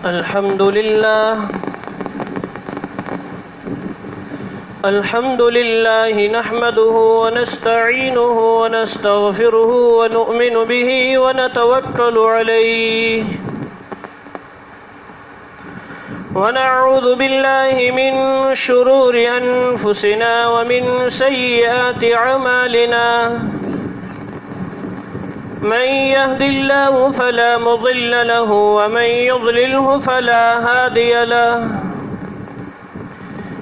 الحمد لله نحمده ونستعينه ونستغفره ونؤمن به ونتوكل عليه ونعوذ بالله من شرور أنفسنا ومن سيئات أعمالنا من يهد الله فلا مضل له ومن يضلله فلا هادي له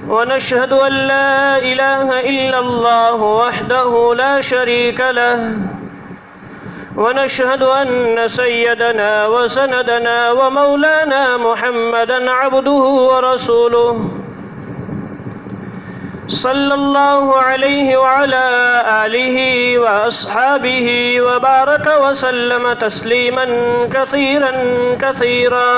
ونشهد أن لا إله إلا الله وحده لا شريك له ونشهد أن سيدنا وسندنا ومولانا محمدا عبده ورسوله صلى الله عليه وعلى آله وأصحابه وبارك وسلم تسليما كثيرا كثيرا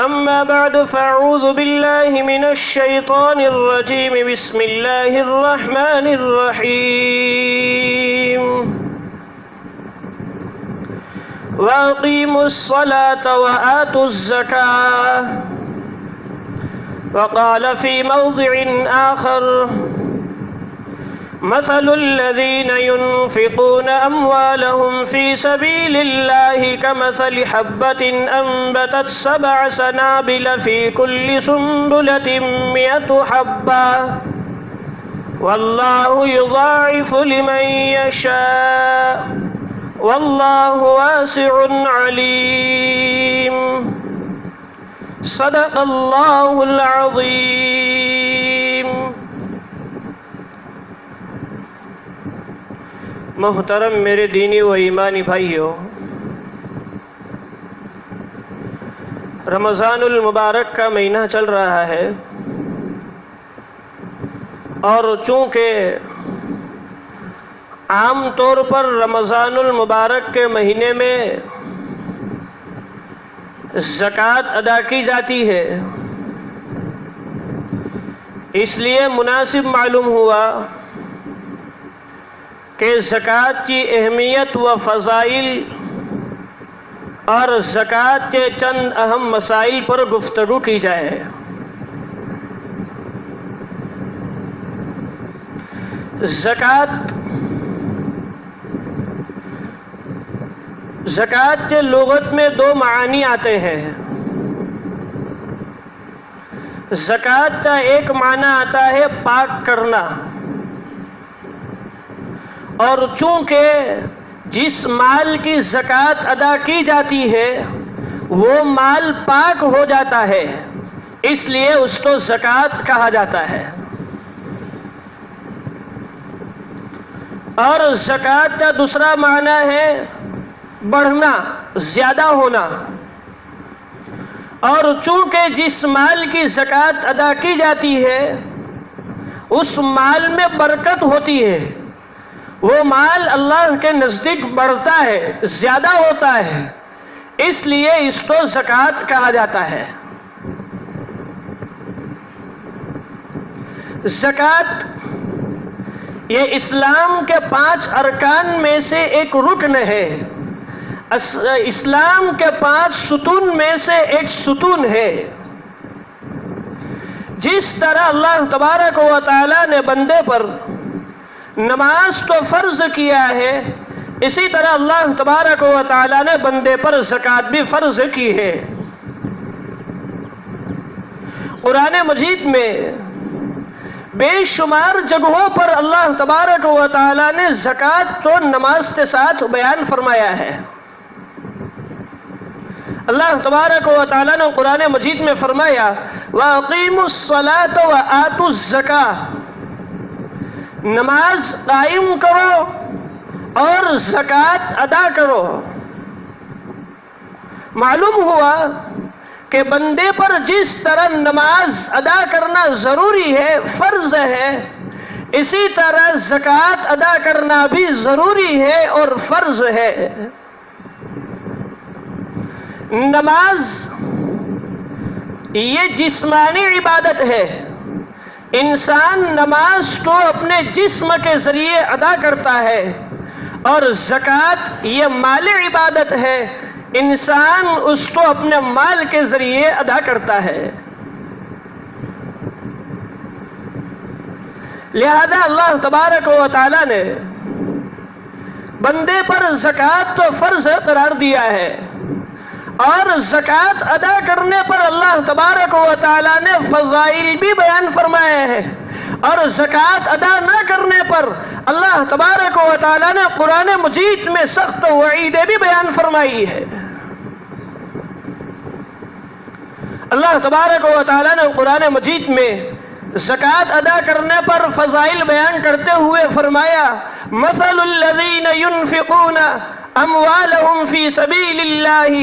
أما بعد فأعوذ بالله من الشيطان الرجيم بسم الله الرحمن الرحيم وأقيموا الصلاة وآتوا الزكاة وقال في موضع آخر مثل الذين ينفقون أموالهم في سبيل الله كمثل حبة أنبتت 7 سنابل في كل سنبلة 100 حبة والله يضاعف لمن يشاء والله واسع عليم صدق اللہ العظیم۔ محترم میرے دینی و ایمانی بھائیوں، رمضان المبارک کا مہینہ چل رہا ہے اور چونکہ عام طور پر رمضان المبارک کے مہینے میں زکوٰۃ ادا کی جاتی ہے، اس لیے مناسب معلوم ہوا کہ زکوٰۃ کی اہمیت و فضائل اور زکوٰۃ کے چند اہم مسائل پر گفتگو کی جائے۔ زکوٰۃ کے لغت میں 2 معنی آتے ہیں۔ زکوٰۃ کا ایک معنی آتا ہے پاک کرنا، اور چونکہ جس مال کی زکوٰۃ ادا کی جاتی ہے وہ مال پاک ہو جاتا ہے، اس لیے اس کو زکوٰۃ کہا جاتا ہے۔ اور زکوٰۃ کا دوسرا معنی ہے بڑھنا، زیادہ ہونا، اور چونکہ جس مال کی زکوٰۃ ادا کی جاتی ہے اس مال میں برکت ہوتی ہے، وہ مال اللہ کے نزدیک بڑھتا ہے، زیادہ ہوتا ہے، اس لیے اس کو زکوٰۃ کہا جاتا ہے۔ زکوٰۃ یہ اسلام کے 5 ارکان میں سے ایک رکن ہے، اسلام کے 5 ستون میں سے ایک ستون ہے۔ جس طرح اللہ تبارک و تعالی نے بندے پر نماز تو فرض کیا ہے، اسی طرح اللہ تبارک و تعالی نے بندے پر زکوٰۃ بھی فرض کی ہے۔ قرآن مجید میں بے شمار جگہوں پر اللہ تبارک و تعالی نے زکوٰۃ کو نماز کے ساتھ بیان فرمایا ہے۔ اللہ تبارک و تعالی نے قرآن مجید میں فرمایا وَأَقِيمُوا الصَّلَاةَ وَآتُوا الزَّكَاةَ، نماز قائم کرو اور زکوٰۃ ادا کرو۔ معلوم ہوا کہ بندے پر جس طرح نماز ادا کرنا ضروری ہے، فرض ہے، اسی طرح زکوٰۃ ادا کرنا بھی ضروری ہے اور فرض ہے۔ نماز یہ جسمانی عبادت ہے، انسان نماز کو اپنے جسم کے ذریعے ادا کرتا ہے، اور زکوٰۃ یہ مالی عبادت ہے، انسان اس کو اپنے مال کے ذریعے ادا کرتا ہے۔ لہذا اللہ تبارک و تعالی نے بندے پر زکوٰۃ تو فرض قرار دیا ہے، اور زکوٰۃ ادا کرنے پر اللہ تبارک و تعالی نے فضائل بھی بیان فرمائے ہیں، اور زکوٰۃ ادا نہ کرنے پر اللہ تبارک و تعالی نے قرآن مجید میں سخت وعیدیں بھی بیان فرمائی ہے۔ اللہ تبارک و تعالی نے قرآن مجید میں زکوٰۃ ادا کرنے پر فضائل بیان کرتے ہوئے فرمایا، مثل الذین ينفقون اموالهم فی سبیل اللہ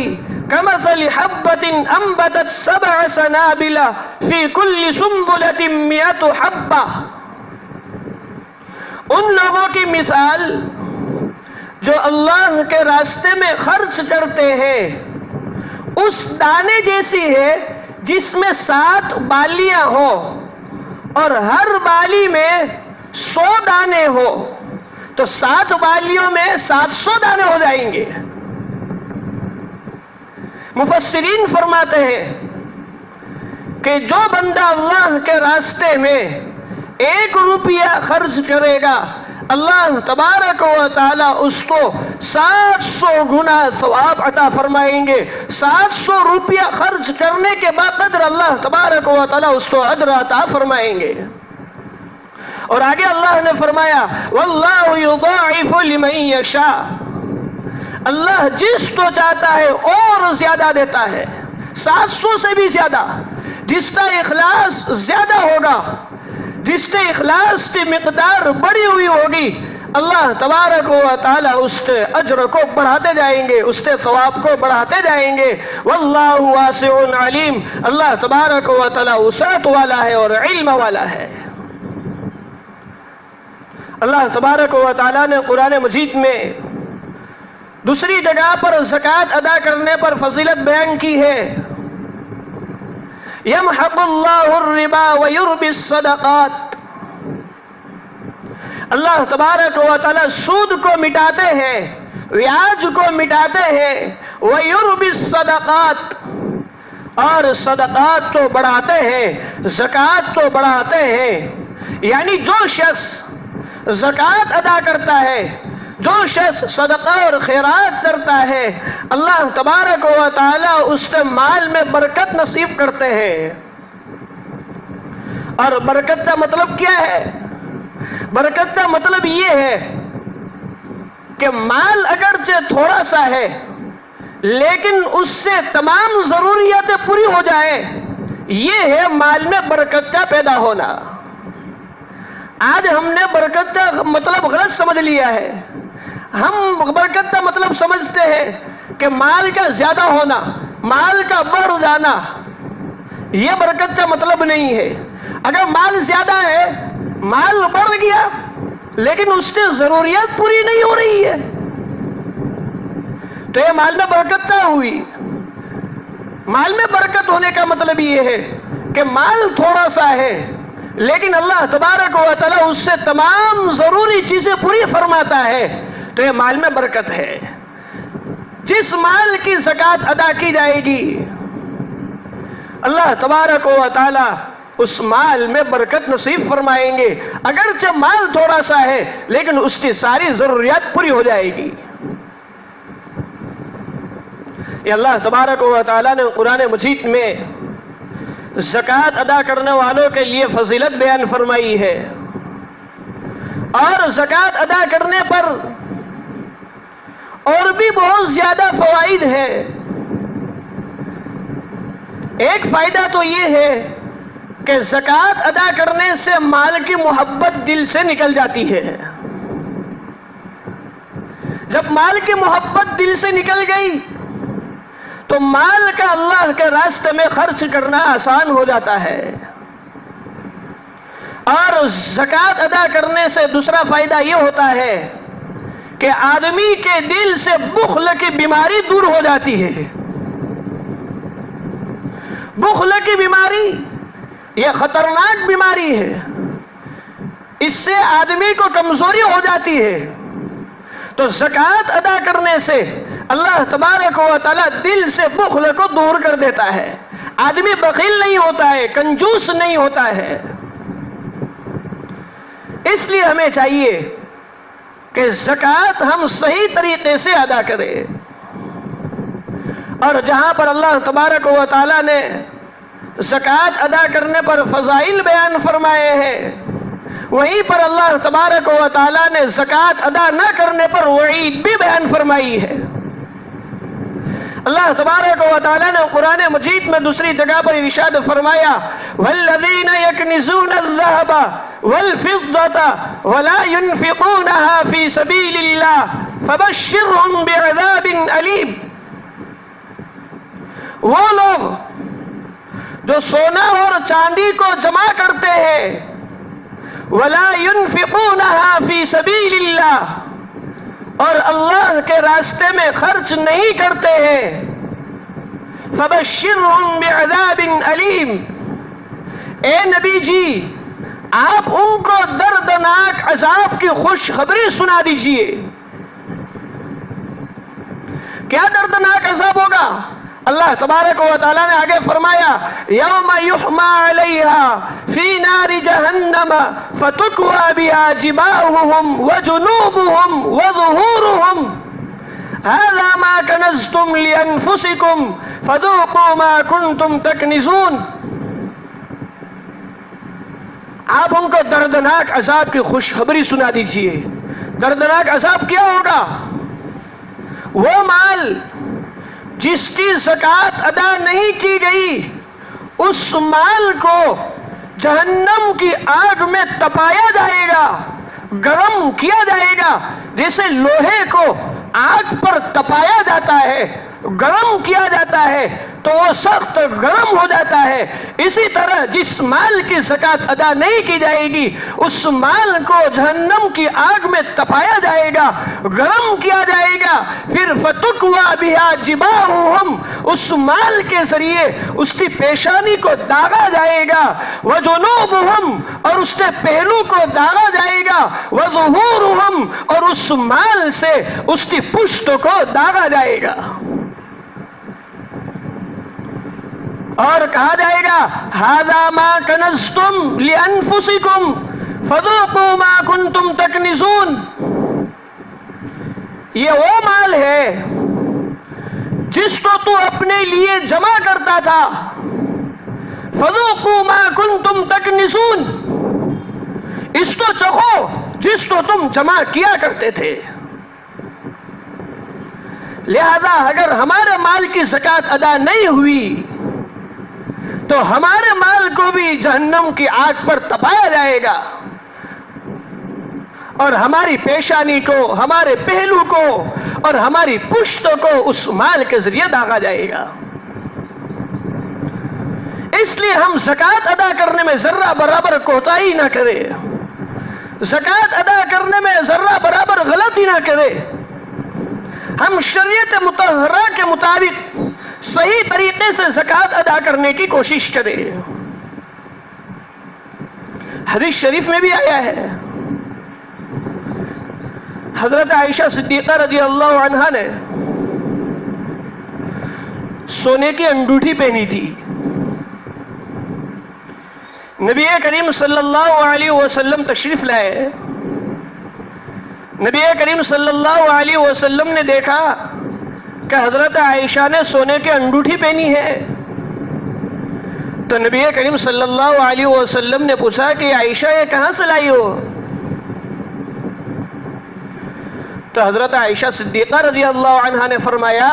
کمثل حبۃ انبتت 7 سنابل فی کل سنبلۃ 100 حبہ۔ ان لوگوں کی مثال جو اللہ کے راستے میں خرچ کرتے ہیں اس دانے جیسی ہے جس میں 7 بالیاں ہوں، اور ہر بالی میں 100 دانے ہو، تو 7 بالیوں میں 700 دانے ہو جائیں گے۔ مفسرین فرماتے ہیں کہ جو بندہ اللہ کے راستے میں 1 روپیہ خرچ کرے گا، اللہ تبارک و تعالی اس کو 700 گنا ثواب عطا فرمائیں گے۔ 700 روپیہ خرچ کرنے کے بعد اللہ تبارک و تعالی اس کو اجر عطا فرمائیں گے۔ اور آگے اللہ نے فرمایا، واللہ یضاعف لمن یشاء، اللہ جس کو چاہتا ہے اور زیادہ دیتا ہے، 700 سے بھی زیادہ۔ جس کا اخلاص زیادہ ہوگا، جس کے اخلاص کی مقدار بڑی ہوئی ہوگی، اللہ تبارک و تعالی اس کے اجر کو بڑھاتے جائیں گے، اس کے ثواب کو بڑھاتے جائیں گے۔ واللہ واسع علیم، اللہ تبارک و تعالی وسعت والا ہے اور علم والا ہے۔ اللہ تبارک و تعالی نے قرآن مجید میں دوسری جگہ پر زکوٰۃ ادا کرنے پر فضیلت بیان کی ہے، یمحق اللہ الربا ویربی الصدقات، اللہ تبارک و تعالی سود کو مٹاتے ہیں، بیاج کو مٹاتے ہیں، ویربی الصدقات، اور صدقات کو بڑھاتے ہیں، زکوٰۃ کو بڑھاتے ہیں۔ یعنی جو شخص زکوٰۃ ادا کرتا ہے، جو شخص صدقہ اور خیرات کرتا ہے، اللہ تبارک و تعالی اس کے مال میں برکت نصیب کرتے ہیں۔ اور برکت کا مطلب کیا ہے؟ برکت کا مطلب یہ ہے کہ مال اگرچہ تھوڑا سا ہے لیکن اس سے تمام ضروریاتیں پوری ہو جائے، یہ ہے مال میں برکت کا پیدا ہونا۔ آج ہم نے برکت کا مطلب غلط سمجھ لیا ہے۔ ہم برکت کا مطلب سمجھتے ہیں کہ مال کا زیادہ ہونا، مال کا بڑھ جانا، یہ برکت کا مطلب نہیں ہے۔ اگر مال زیادہ ہے، مال بڑھ گیا لیکن اس سے ضروریات پوری نہیں ہو رہی ہے، تو یہ مال میں برکت نہ ہوئی۔ مال میں برکت ہونے کا مطلب یہ ہے کہ مال تھوڑا سا ہے لیکن اللہ تبارک و تعالی اس سے تمام ضروری چیزیں پوری فرماتا ہے، تو یہ مال میں برکت ہے۔ جس مال کی زکوٰۃ ادا کی جائے گی، اللہ تبارک و تعالی اس مال میں برکت نصیب فرمائیں گے، اگرچہ مال تھوڑا سا ہے لیکن اس کی ساری ضروریات پوری ہو جائے گی۔ یہ اللہ تبارک و تعالی نے قرآن مجید میں زکوٰۃ ادا کرنے والوں کے لیے فضیلت بیان فرمائی ہے، اور زکوٰۃ ادا کرنے پر اور بھی بہت زیادہ فوائد ہیں۔ ایک فائدہ تو یہ ہے کہ زکوٰۃ ادا کرنے سے مال کی محبت دل سے نکل جاتی ہے۔ جب مال کی محبت دل سے نکل گئی تو مال کا اللہ کے راستے میں خرچ کرنا آسان ہو جاتا ہے۔ اور زکوٰۃ ادا کرنے سے دوسرا فائدہ یہ ہوتا ہے کہ آدمی کے دل سے بخل کی بیماری دور ہو جاتی ہے۔ بخل کی بیماری یہ خطرناک بیماری ہے، اس سے آدمی کو کمزوری ہو جاتی ہے۔ تو زکوٰۃ ادا کرنے سے اللہ تبارک و تعالیٰ دل سے بخل کو دور کر دیتا ہے. آدمی بخیل نہیں ہوتا ہے، کنجوس نہیں ہوتا ہے. اس لیے ہمیں چاہیے کہ زکوٰۃ ہم صحیح طریقے سے ادا کریں. اور جہاں پر اللہ تبارک و تعالیٰ نے زکوٰۃ ادا کرنے پر فضائل بیان فرمائے ہیں، وہیں پر اللہ تبارک و تعالیٰ نے زکوٰۃ ادا نہ کرنے پر وعید بھی بیان فرمائی ہے. اللہ تبارک و تعالیٰ نے قرآن مجید میں دوسری جگہ پر ارشاد فرمایا والذین یکنزون الذهب والفضة ولا ينفقونها في سبيل الله فبشرهم بعذاب علیم. وہ لوگ جو سونا اور چاندی کو جمع کرتے ہیں ولا ينفقونها في سبيل اللہ، اور اللہ کے راستے میں خرچ نہیں کرتے ہیں، فبشرهم بعذاب علیم. اے نبی جی آپ ان کو دردناک عذاب کی خوشخبری سنا دیجئے. کیا دردناک عذاب ہوگا؟ اللہ تبارک و تعالیٰ نے آگے فرمایا یوم یحما علیہا فی نار جہنم فتکوی بہا جباہہم وجنوبہم وظہورہم ھذا ما کنزتم لانفسکم فذوقوا ما کنتم تکنزون. آپ ان کو دردناک عذاب کی خوشخبری سنا دیجئے. دردناک عذاب کیا ہوگا؟ وہ مال جس کی زکوٰۃ ادا نہیں کی گئی، اس مال کو جہنم کی آگ میں تپایا جائے گا، گرم کیا جائے گا. جیسے لوہے کو آگ پر تپایا جاتا ہے، گرم کیا جاتا ہے تو وہ سخت گرم ہو جاتا ہے. اسی طرح جس مال کی زکوٰۃ ادا نہیں کی جائے گی، اس مال کو جہنم کی آگ میں تپایا جائے گا، گرم کیا جائے گا. پھر فتکوی بہا جباہہم، اس مال کے ذریعے اس کی پیشانی کو داغا جائے گا، وجنوبہم، اور اس کے پہلو کو داغا جائے گا، وظہورہم، اور اس مال سے اس کی پشت کو داغا جائے گا. اور کہا جائے گا ھذا ما کنزتم لانفسکم فذوقوا ما کنتم تکنزون. یہ وہ مال ہے جس کو تو اپنے لیے جمع کرتا تھا. فذوقوا ما کنتم تکنزون، اس کو چکھو جس کو تم جمع کیا کرتے تھے. لہذا اگر ہمارے مال کی زکوٰۃ ادا نہیں ہوئی تو ہمارے مال کو بھی جہنم کی آگ پر تپایا جائے گا، اور ہماری پیشانی کو، ہمارے پہلو کو اور ہماری پشت کو اس مال کے ذریعے داغا جائے گا. اس لیے ہم زکوٰۃ ادا کرنے میں ذرہ برابر کوتاہی نہ کریں، زکوٰۃ ادا کرنے میں ذرہ برابر غلطی نہ کریں. ہم شریعت مطہرہ کے مطابق صحیح طریقے سے زکوٰۃ ادا کرنے کی کوشش کریں. حدیث شریف میں بھی آیا ہے، حضرت عائشہ صدیقہ رضی اللہ عنہا نے سونے کی انگوٹھی پہنی تھی. نبی کریم صلی اللہ علیہ وسلم تشریف لائے. نبی کریم صلی اللہ علیہ وسلم نے دیکھا کہ حضرت عائشہ نے سونے کی انگوٹھی پہنی ہے. تو نبی کریم صلی اللہ علیہ وسلم نے پوچھا کہ عائشہ یہ کہاں سے لائی ہو؟ تو حضرت عائشہ صدیقہ رضی اللہ عنہا نے فرمایا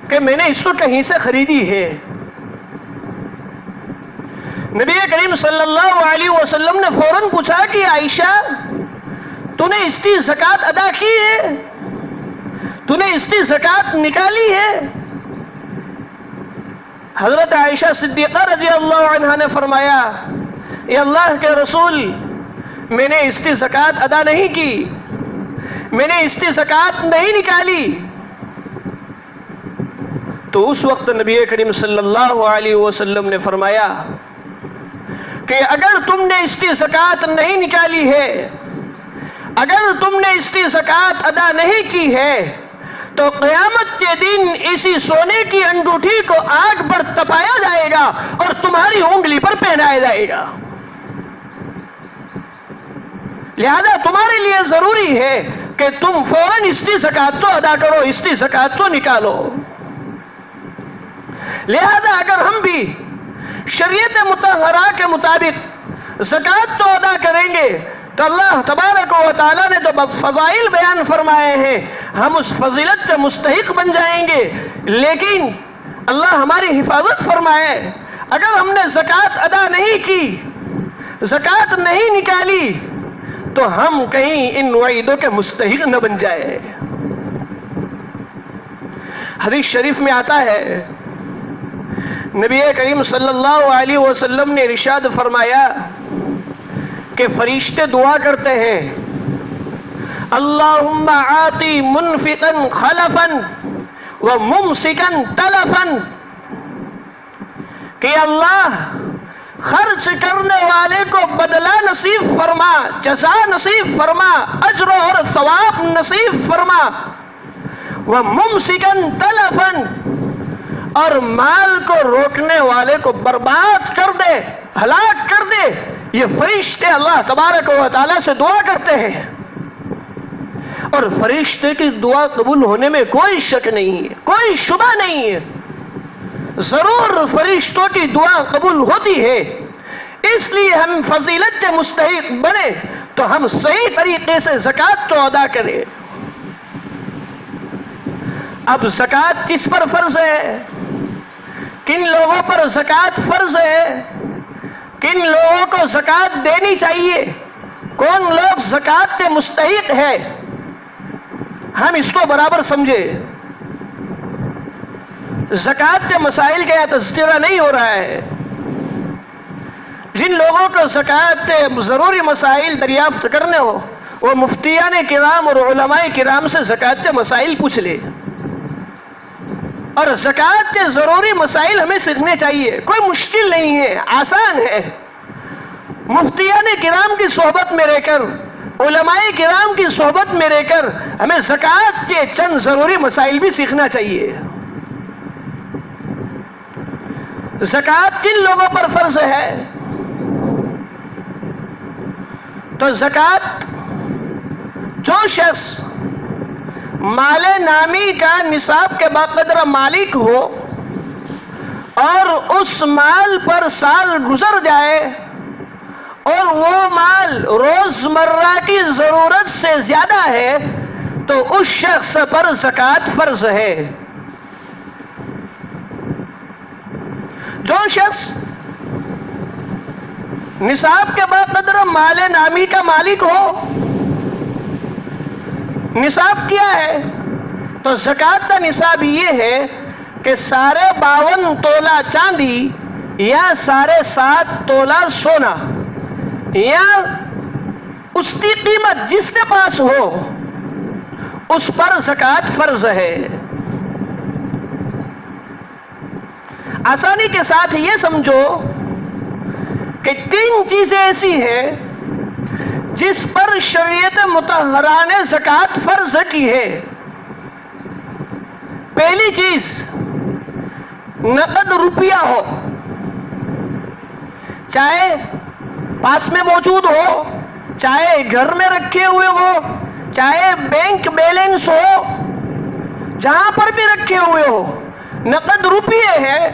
کہ میں نے اس کو کہیں سے خریدی ہے. نبی کریم صلی اللہ علیہ وسلم نے فوراً پوچھا کہ عائشہ تو نے اس کی زکوٰۃ ادا کی ہے؟ تو نے اس کی زکوٰۃ نکالی ہے؟ حضرت عائشہ صدیقہ رضی اللہ عنہا نے فرمایا اے اللہ کے رسول، میں نے اس کی زکوٰۃ ادا نہیں کی، میں نے اس کی زکوٰۃ نہیں نکالی. تو اس وقت نبی کریم صلی اللہ علیہ وسلم نے فرمایا کہ اگر تم نے اس کی زکوٰۃ نہیں نکالی ہے، اگر تم نے اس کی زکوٰۃ ادا نہیں کی ہے، تو قیامت کے دن اسی سونے کی انگوٹھی کو آگ پر تپایا جائے گا اور تمہاری انگلی پر پہنایا جائے گا. لہذا تمہارے لیے ضروری ہے کہ تم فوراً اس کی زکات تو ادا کرو، اس کی زکات تو نکالو. لہذا اگر ہم بھی شریعت مطہرہ کے مطابق زکات تو ادا کریں گے تو اللہ تبارک و تعالیٰ نے تو فضائل بیان فرمائے ہیں، ہم اس فضیلت کے مستحق بن جائیں گے. لیکن اللہ ہماری حفاظت فرمائے، اگر ہم نے زکات ادا نہیں کی، زکات نہیں نکالی، تو ہم کہیں ان وعیدوں کے مستحق نہ بن جائے. حدیث شریف میں آتا ہے، نبی کریم صلی اللہ علیہ وسلم نے ارشاد فرمایا کہ فرشتے دعا کرتے ہیں، اللہم آتی منفقا خلفا وممسکا تلفا، کہ اللہ خرچ کرنے والے کو بدلہ نصیب فرما، جزا نصیب فرما، اجر اور ثواب نصیب فرما، وممسکا تلفا، اور مال کو روکنے والے کو برباد کر دے، ہلاک کر دے. یہ فرشتے اللہ تبارک و تعالیٰ سے دعا کرتے ہیں، اور فرشتے کی دعا قبول ہونے میں کوئی شک نہیں ہے، کوئی شبہ نہیں ہے. ضرور فرشتوں کی دعا قبول ہوتی ہے. اس لیے ہم فضیلت کے مستحق بنے تو ہم صحیح طریقے سے زکات تو ادا کریں. اب زکات کس پر فرض ہے؟ کن لوگوں پر زکات فرض ہے؟ کن لوگوں کو زکات دینی چاہیے؟ کون لوگ زکات کے مستحق ہے؟ ہم اس کو برابر سمجھے. زکات کے مسائل کا تذکرہ نہیں ہو رہا ہے. جن لوگوں کو زکات کے ضروری مسائل دریافت کرنے ہو وہ مفتیان کرام اور علماء کرام سے زکات کے مسائل پوچھ لے. اور زکات کے ضروری مسائل ہمیں سیکھنے چاہیے، کوئی مشکل نہیں ہے، آسان ہے. مفتیان کرام کی صحبت میں رہ کر، علماء کرام کی صحبت میں رہ کر ہمیں زکات کے چند ضروری مسائل بھی سیکھنا چاہیے. زکات کن لوگوں پر فرض ہے؟ تو زکات جو شخص مال نامی کا نصاب کے باقدر مالک ہو اور اس مال پر سال گزر جائے اور وہ مال روزمرہ کی ضرورت سے زیادہ ہے تو اس شخص پر زکات فرض ہے. جو شخص نصاب کے باقدر مال نامی کا مالک ہو، نصاب کیا ہے؟ تو زکات کا نصاب یہ ہے کہ 52 تولہ چاندی یا 7.5 تولہ سونا یا اس کی قیمت جس کے پاس ہو اس پر زکات فرض ہے. آسانی کے ساتھ یہ سمجھو کہ 3 چیزیں ایسی ہیں جس پر شریعت مطہرہ نے زکات فرض کی ہے. پہلی چیز نقد روپیہ ہو، چاہے پاس میں موجود ہو، چاہے گھر میں رکھے ہوئے ہو، چاہے بینک بیلنس ہو، جہاں پر بھی رکھے ہوئے ہو، نقد روپیے ہے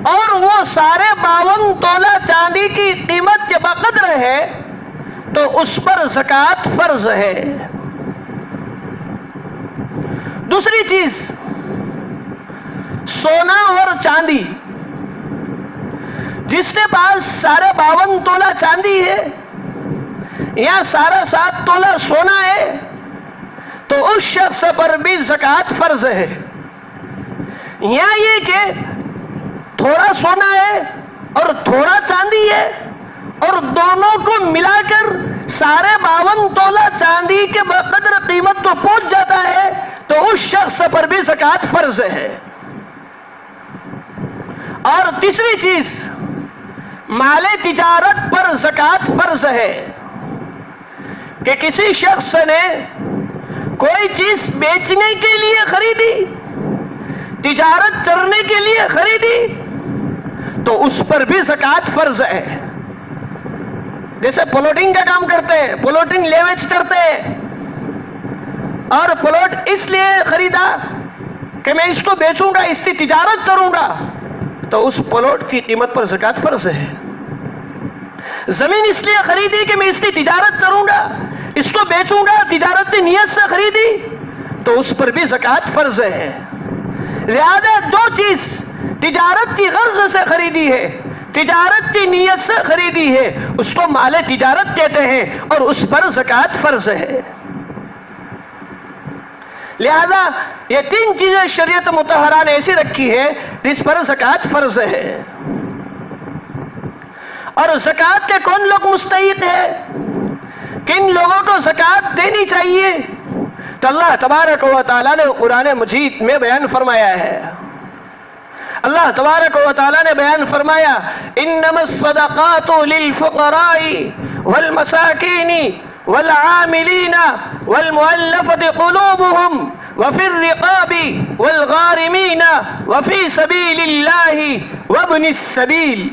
اور وہ 52 تولہ چاندی کی قیمت کے بقدر ہے تو اس پر زکات فرض ہے. دوسری چیز سونا اور چاندی، جس کے پاس 52 تولہ چاندی ہے یا 7.5 تولہ سونا ہے تو اس شخص پر بھی زکات فرض ہے. یا یہ کہ تھوڑا سونا ہے اور تھوڑا چاندی ہے اور دونوں کو ملا کر 52 تولہ چاندی کے بقدر قیمت تو پہنچ جاتا ہے تو اس شخص پر بھی زکات فرض ہے. اور تیسری چیز مال تجارت پر زکات فرض ہے کہ کسی شخص نے کوئی چیز بیچنے کے لیے خریدی، تجارت کرنے کے لیے خریدی، تو اس پر بھی زکوٰۃ فرض ہے۔ جیسے پلاٹنگ کا کام کرتے ہیں، پلاٹنگ لے ویچ کرتے ہیں، اور پلاٹ اس لیے خریدا کہ میں اس کو بیچوں گا، اس کی تجارت کروں گا، تو اس پلاٹ کی قیمت پر زکوٰۃ فرض ہے۔ زمین اس لیے خریدی کہ میں اس کی تجارت کروں گا، اس کو بیچوں گا، تجارت کی نیت سے خریدی، تو اس پر بھی زکوٰۃ فرض ہے۔ لہذا جو چیز تجارت کی غرض سے خریدی ہے، تجارت کی نیت سے خریدی ہے، اس کو مال تجارت کہتے ہیں اور اس پر زکوٰۃ فرض ہے۔ لہذا یہ تین چیزیں شریعت مطہرہ نے ایسی رکھی ہے جس پر زکوٰۃ فرض ہے۔ اور زکوٰۃ کے کون لوگ مستحق ہیں، کن لوگوں کو زکوٰۃ دینی چاہیے، تو اللہ تبارک و تعالیٰ نے قرآن مجید میں بیان فرمایا ہے۔ اللہ تبارک و تعالیٰ نے بیان فرمایا، انما الصدقات للفقراء والمساکین والعاملین والمؤلفة قلوبهم وفي الرقاب والغارمین وفي سبیل اللہ وابن السبیل۔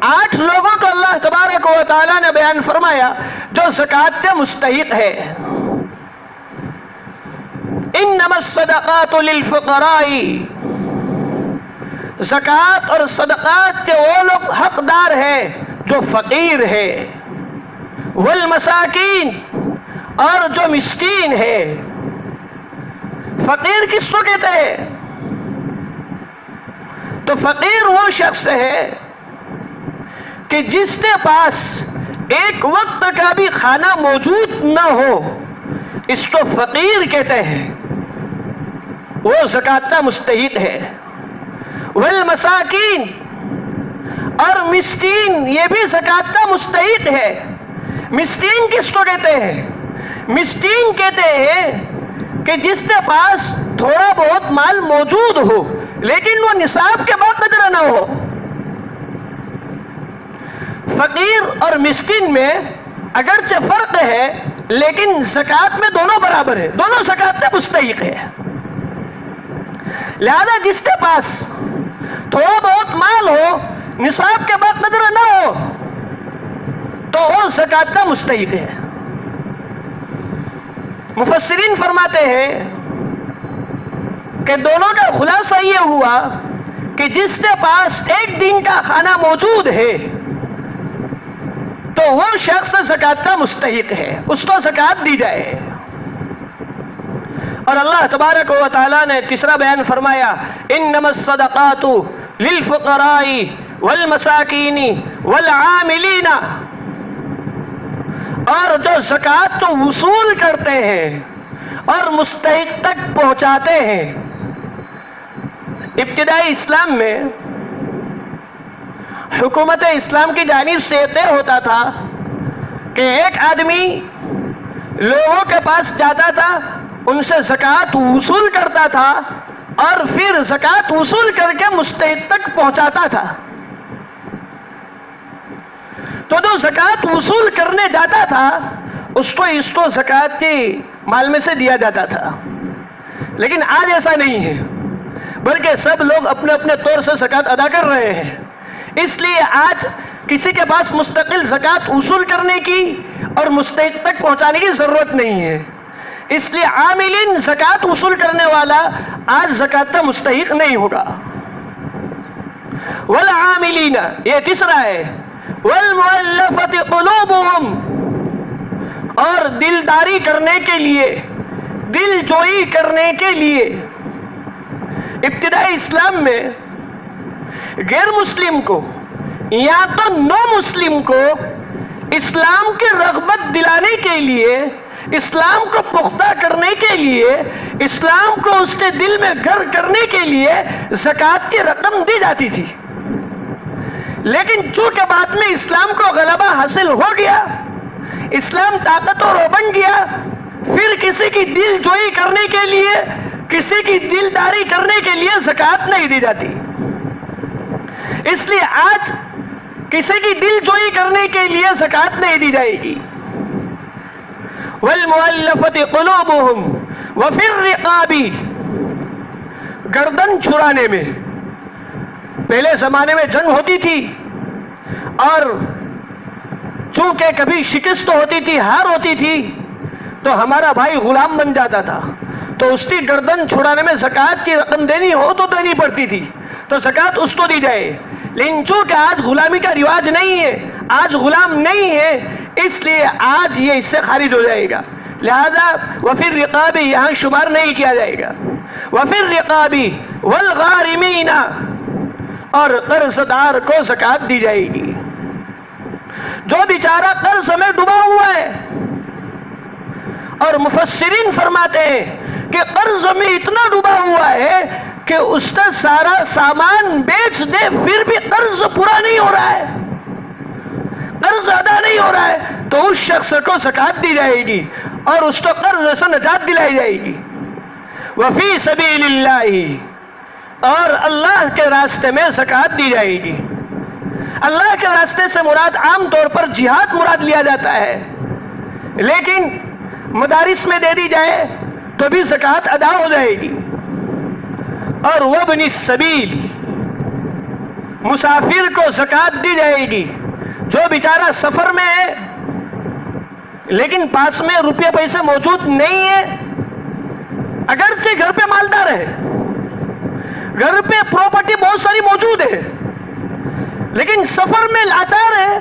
8 لوگوں کو اللہ تبارک و تعالیٰ نے بیان فرمایا جو زکوٰۃ کے مستحق ہے۔ انما الصدقات للفقراء، زکوٰۃ اور صدقات کے وہ لوگ حقدار ہیں جو فقیر ہے، والمساکین، اور جو مسکین ہے۔ فقیر کس کو کہتے ہیں؟ تو فقیر وہ شخص ہے کہ جس کے پاس ایک وقت کا بھی کھانا موجود نہ ہو، اس کو فقیر کہتے ہیں، وہ زکوٰۃ کا مستحق ہے۔ والمساکین، اور مسکین یہ بھی زکوٰۃ کا مستحق ہے۔ مسکین کس کو کہتے ہیں؟ مسکین کہتے ہیں کہ جس کے پاس تھوڑا بہت مال موجود ہو لیکن وہ نصاب کے باقدر نہ ہو۔ فقیر اور مسکین میں اگرچہ فرق ہے لیکن زکوٰۃ میں دونوں برابر ہے، دونوں زکوٰۃ کے مستحق ہے۔ لہذا جس کے پاس تھوڑا بہت مال ہو، نصاب کے باقدر نہ ہو، تو وہ زکوٰۃ کا مستحق ہے۔ مفسرین فرماتے ہیں کہ دونوں کا خلاصہ یہ ہوا کہ جس کے پاس ایک دن کا کھانا موجود ہے تو وہ شخص زکوٰۃ کا مستحق ہے، اس کو زکوٰۃ دی جائے۔ اور اللہ تبارک و تعالیٰ نے تیسرا بیان فرمایا، انما الصدقات للفقراء والمساکین والعاملین، اور جو زکوٰۃ کو وصول کرتے ہیں اور مستحق تک پہنچاتے ہیں۔ ابتدائی اسلام میں حکومت اسلام کی جانب سے طے ہوتا تھا کہ ایک آدمی لوگوں کے پاس جاتا تھا، ان سے زکوٰۃ وصول کرتا تھا اور پھر زکوٰۃ وصول کر کے مستحق تک پہنچاتا تھا۔ تو جو زکوٰۃ وصول کرنے جاتا تھا اس کو زکوٰۃ کے مال میں سے دیا جاتا تھا، لیکن آج ایسا نہیں ہے، بلکہ سب لوگ اپنے اپنے طور سے زکوٰۃ ادا کر رہے ہیں۔ اس لیے آج کسی کے پاس مستقل زکوٰۃ وصول کرنے کی اور مستحق تک پہنچانے کی ضرورت نہیں ہے۔ اس لیے عاملین، زکوٰۃ وصول کرنے والا آج زکوٰۃ کا مستحق نہیں ہوگا۔ والعاملین، یہ تیسرا ہے، والمؤلفۃ قلوبہم، اور دلداری کرنے کے لیے، دل جوئی کرنے کے لیے۔ ابتدائی اسلام میں غیر مسلم کو یا تو نو مسلم کو اسلام کی رغبت دلانے کے لیے، اسلام کو پختہ کرنے کے لیے، اسلام کو اس کے دل میں گھر کرنے کے لیے زکوٰۃ کی رقم دی جاتی تھی۔ لیکن چونکہ بعد میں اسلام کو غلبہ حاصل ہو گیا، اسلام طاقتور بن گیا، پھر کسی کی دل جوئی کرنے کے لیے، کسی کی دلداری کرنے کے لیے زکوٰۃ نہیں دی جاتی۔ اس لیے آج کسی کی دل جوئی کرنے کے لیے زکوٰۃ نہیں دی جائے گی۔ والمؤلفۃ قلوبهم وفی الرقاب، گردن چھڑانے میں پہلے زمانے میں جنگ ہوتی تھی اور چونکہ کبھی شکست ہوتی تھی، ہار ہوتی تھی، تو ہمارا بھائی غلام بن جاتا تھا، تو اس کی گردن چھڑانے میں زکوٰۃ کی رقم دینی ہو تو دینی پڑتی تھی، تو زکوٰۃ اس کو دی جائے۔ لیکن چونکہ آج غلامی کا رواج نہیں ہے، آج غلام نہیں ہے، اس لیے آج یہ اس سے خارج ہو جائے گا، لہذا وفی الرقاب یہاں شمار نہیں کیا جائے گا۔ وفی الرقاب والغارمین، اور قرض دار کو زکوٰۃ دی جائے گی۔ جو بیچارہ قرض میں ڈوبا ہوا ہے، اور مفسرین فرماتے ہیں کہ قرض میں اتنا ڈوبا ہوا ہے کہ اس کا سارا سامان بیچ دے پھر بھی قرض پورا نہیں ہو رہا ہے، قرض ادا نہیں ہو رہا ہے، تو اس شخص کو زکوٰۃ دی جائے گی اور اس کو قرض سے نجات دلائی جائے گی۔ وفی سبیل اللہ، اور اللہ کے راستے میں زکوٰۃ دی جائے گی۔ اللہ کے راستے سے مراد عام طور پر جہاد مراد لیا جاتا ہے، لیکن مدارس میں دے دی جائے تو بھی زکوٰۃ ادا ہو جائے گی۔ اور وابن السبیل، مسافر کو زکوٰۃ دی جائے گی۔ جو بیچارہ سفر میں ہے لیکن پاس میں روپے پیسے موجود نہیں ہے، اگرچہ گھر پہ مالدار ہے، گھر پہ پراپرٹی بہت ساری موجود ہے، لیکن سفر میں لاچار ہے،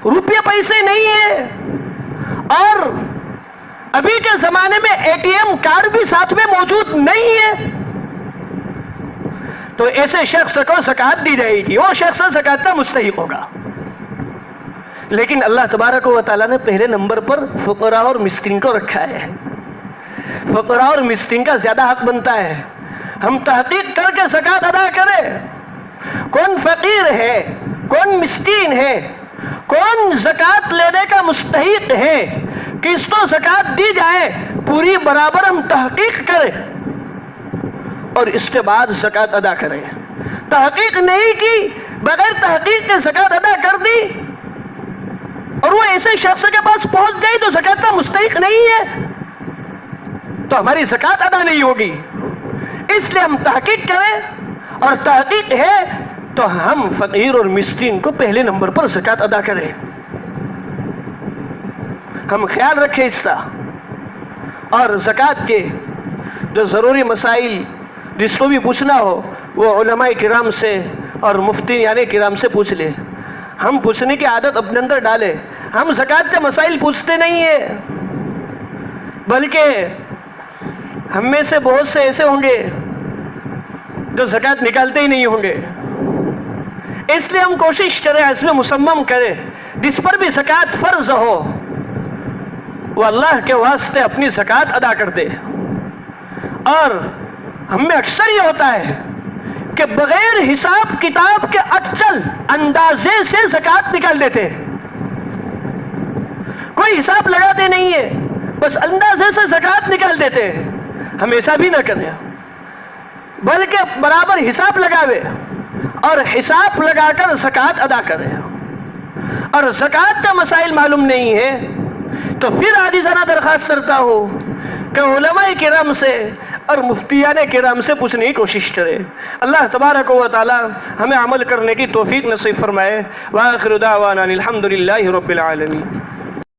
روپے پیسے نہیں ہے، اور ابھی کے زمانے میں اے ٹی ایم کارڈ بھی ساتھ میں موجود نہیں ہے، تو ایسے شخص کو زکوٰۃ دی جائے گی، وہ شخص زکوٰۃ کا مستحق ہوگا۔ لیکن اللہ تبارک و تعالیٰ نے پہلے نمبر پر فقراء اور مسکین کو رکھا ہے۔ فقراء اور مسکین کا زیادہ حق بنتا ہے، ہم تحقیق کر کے زکوٰۃ ادا کریں، کون فقیر ہے، کون مسکین ہے، کون زکوٰۃ لینے کا مستحق ہے، کس کو زکوٰۃ دی جائے، پوری برابر ہم تحقیق کریں اور اس کے بعد زکوٰۃ ادا کریں۔ تحقیق نہیں کی، بغیر تحقیق کے زکوٰۃ ادا کر دی اور وہ ایسے شخص کے پاس پہنچ گئی تو زکوٰۃ کا مستحق نہیں ہے، تو ہماری زکوٰۃ ادا نہیں ہوگی۔ اس لیے ہم تحقیق کریں، اور تحقیق ہے تو ہم فقیر اور مسکین کو پہلے نمبر پر زکوٰۃ ادا کریں۔ ہم خیال رکھیں اس کا، اور زکوٰۃ کے جو ضروری مسائل جس کو بھی پوچھنا ہو وہ علماء کرام سے اور مفتیان کرام سے پوچھ لے۔ ہم پوچھنے کی عادت اپنے اندر ڈالیں، ہم زکوٰۃ کے مسائل پوچھتے نہیں ہیں، بلکہ ہم میں سے بہت سے ایسے ہوں گے جو زکوٰۃ نکالتے ہی نہیں ہوں گے۔ اس لیے ہم کوشش کریں، عزم مصمم کریں، جس پر بھی زکوٰۃ فرض ہو وہ اللہ کے واسطے اپنی زکوٰۃ ادا کر دے۔ اور ہم میں اکثر یہ ہوتا ہے کہ بغیر حساب کتاب کے اٹکل اندازے سے زکوٰۃ نکال دیتے ہیں، کوئی حساب لگاتے نہیں ہے، بس اندازے سے زکوٰۃ نکال دیتے ہیں۔ ہم ایسا بھی نہ کریں، بلکہ برابر حساب لگاوے اور حساب لگا کر زکوٰۃ ادا کریں۔ اور زکوٰۃ کا مسائل معلوم نہیں ہے تو پھر عاجزانہ درخواست کرتا ہوں کہ علماء کرام سے اور مفتیان کرام سے پوچھنے کی کوشش کرے۔ اللہ تبارک و تعالی ہمیں عمل کرنے کی توفیق نصیب فرمائے۔ وآخر دعوانا الحمد للہ رب العالمین۔